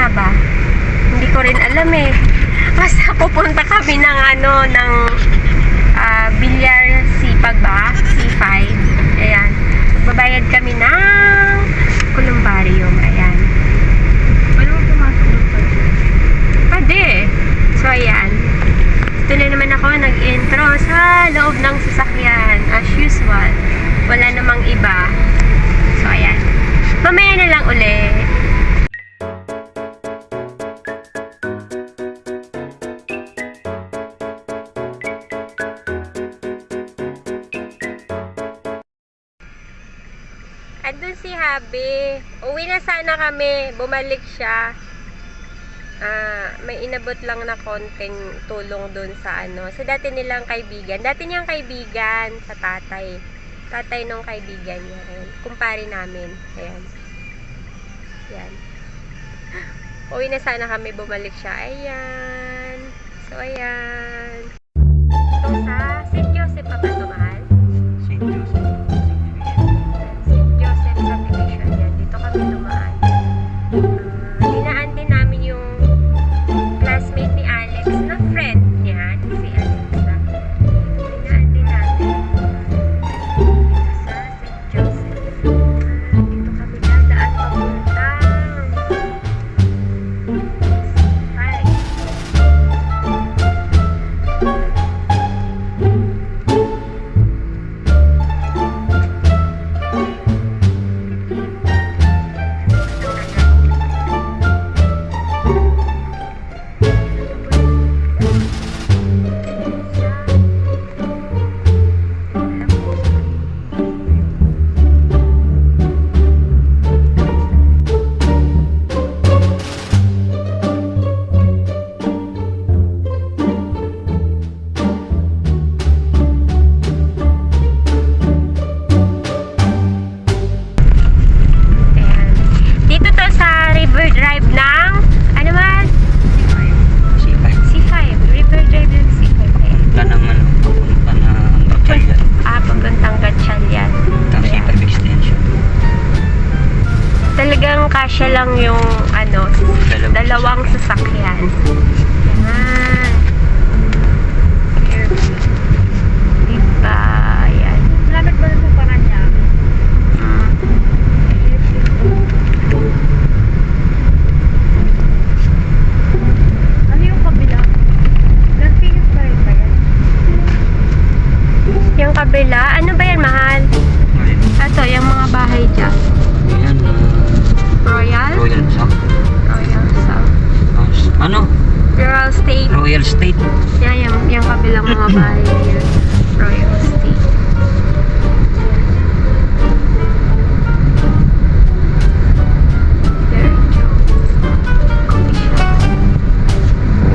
nga ba? Hindi ko rin alam eh. Basta pupunta kami ng Bilyar Sipag ba? C5. Ayan. Babayad kami ng Columbarium. Ayan. Wala mo pumasok ng pwede. Pwede. So, ayan. Ito na naman ako nag-intro sa loob ng sasakyan. As usual. Wala namang iba. So, ayan. Mamaya na lang ulit. Andun si Habi. Uwi na sana kami. Bumalik siya. May inabot lang na konting tulong dun sa sa dati nilang kaibigan. Dati niyang kaibigan sa tatay. Tatay nung kaibigan niya rin. Kumpare namin. Ayan. Ayan. Uwi na sana kami. Bumalik siya. Ayan. So, ayan. Ito sa St. Joseph pa ba ito, mahal? St. Joseph. St. Joseph Subdivision. Yan. Dito kami dumaan. Dinaan din namin yung classmate ni Alex na friend niya. Si Alexa. Dinaan din namin sa St. Joseph. Dito kami dadaan papunta. Hi. Dito to sa River Drive ng C5. C5. River Drive ng C5. Punta ng papunta na Gatchalian. Papuntang Gatchalian. Punta C5 extension. Talagang kasya lang yung dalawang sasakyan. Yan. Diba? Yan. Malamit ba rin pa kanya? Ano yung kabila? Nagpingit pa rin ba yan? Yung kabila, ano ba yan, mahal? Ito, yung mga bahay dyan. Ayan. Royal? Royal South. Royal South. Ano? Royal State. Royal State. Yan, yung kabilang mga bahay yan. Royal State. There you go.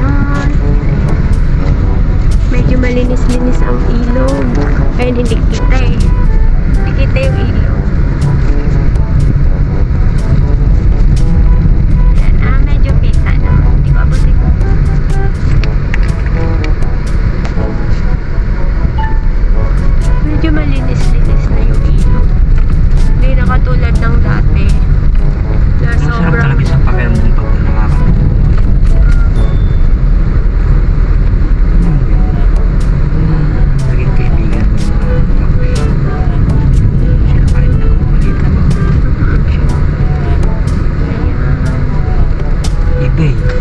Yan. Medyo malinis-linis ang ilog. Kaya hindi kita eh. Hindi kita yung ilog. Yan, medyo kita naman. Hindi ko abutin. Medyo malinis-linis na yung ilog. Hindi na katulad ng dati. Na Masarap sobrang... talaga sa pakiramdam pag nakakatawa. Naging kaibigan ko yung kape. Sila kahit na maliit na ba.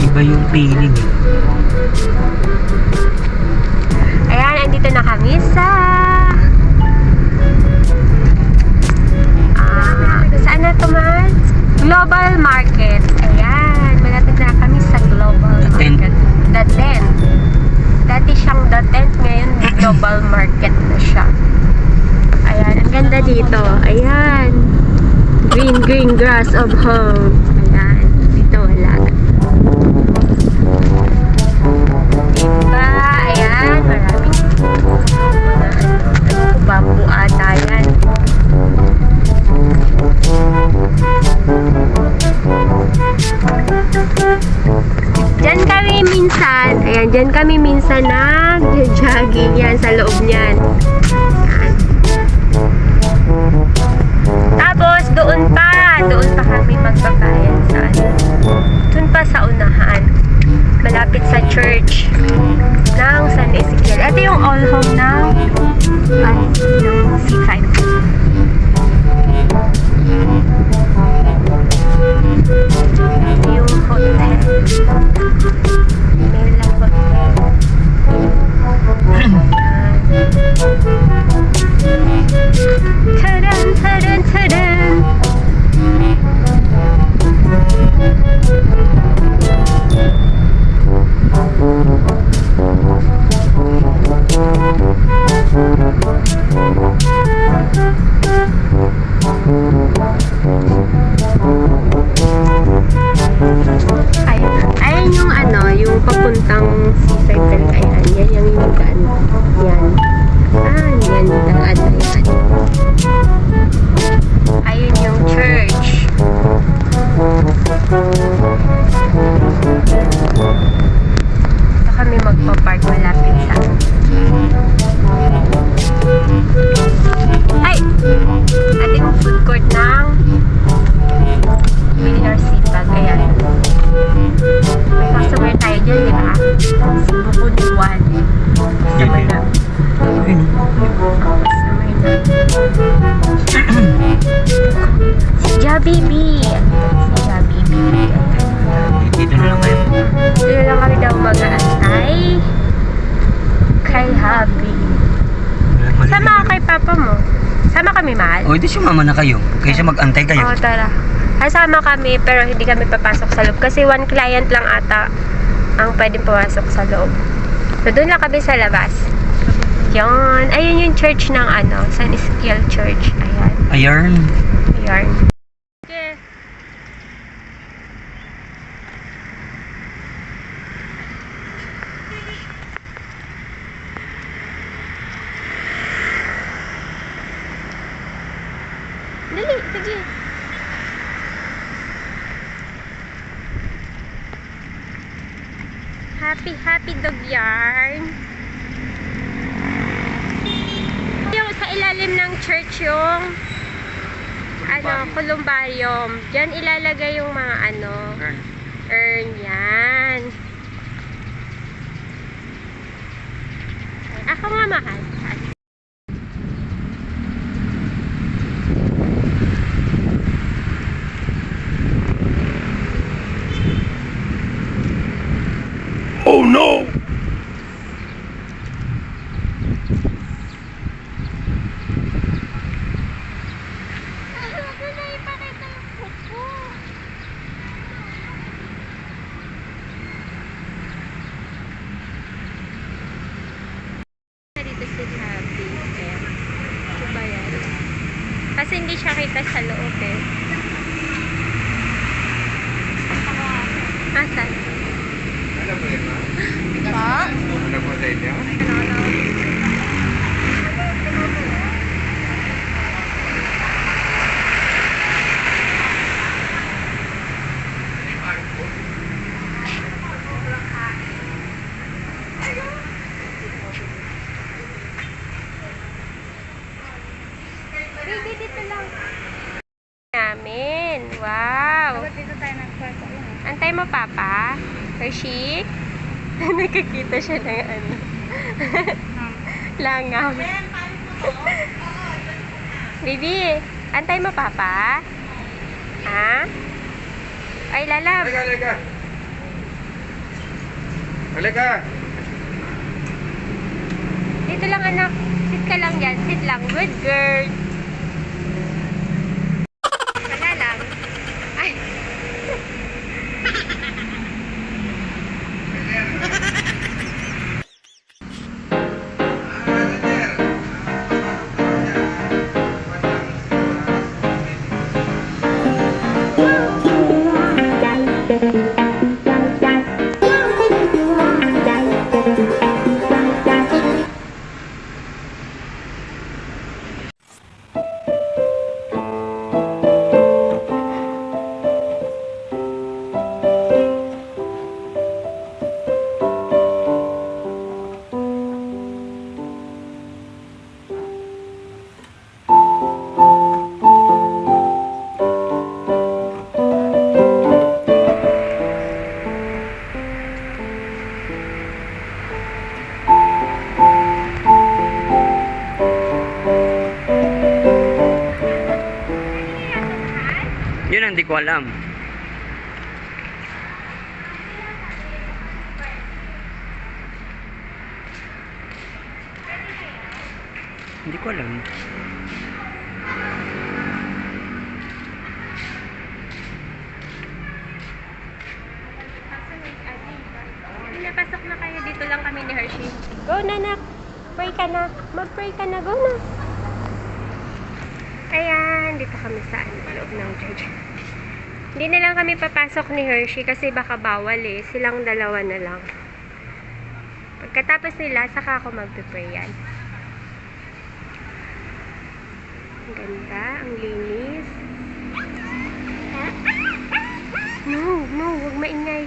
Iba yung feeling eh. Ayan, andito na kami sa... saan na to, man? Global Market. Ayan, malapit na kami sa Global The Tent. Market. The Tent. Dati siyang The Tent, ngayon Global Market na siya. Ayan, ang ganda dito. Ayan. Green grass of home. Ayan, dito wala. Diba? Ayan, maraming bamboo ata yan. Diyan kami minsan, ayan, diyan kami minsan nag-jogging yan sa loob niyan. Ayan. Tapos doon pa kami magbabayan sa doon pa Bibi! Si Happy Bibi. Dito na lang kayo. Dito lang kami daw mag-aantay. Kay Happy. Sama ka kay papa mo. Sama kami, mahal. O, edi sumama na kayo. Kaysa mag-antay kayo. Oo, tara. Kasama kami pero hindi kami papasok sa loob kasi one client lang ata ang pwedeng pumasok sa loob. So, doon lang kami sa labas. Yun. Ayun yung church ng San Ezekiel Church. Ayan. Ayun. Ayan. Okay. Dali, sige. Happy dog yarn. Yung sa ilalim ng church yung columbarium. Diyan ilalagay yung mga urn yan. Ako nga mahal. Oh no! Dito si Happy. Ayan. Ito ba yan? Kasi hindi siya kita sa loob eh. Asan? Pa? Ano po sa inyo? Baby, dito lang. Namin. Wow. Dapat dito tayo nagkwarto. Antay mo, Papa? Hershey? Nakikita siya ng langam. Baby, antay mo, Papa? Ha? Ay, lalab. Halika! Halika! Dito lang, anak. Sit ka lang dyan. Sit lang. Good girl. Wala lang. Ay. Yun ang di ko alam. Hindi ko alam. Pinapasok na kayo. Dito lang kami ni Hershey. Go na, nak. Pray ka na. Mag-pray ka na. Go na. Ayan. Dito kami sa loob ng church. Hindi na lang kami papasok ni Hershey kasi baka bawal eh. Silang dalawa na lang. Pagkatapos nila, saka ako mag-pray yan. Ang ganda. Ang linis. No, huwag maingay.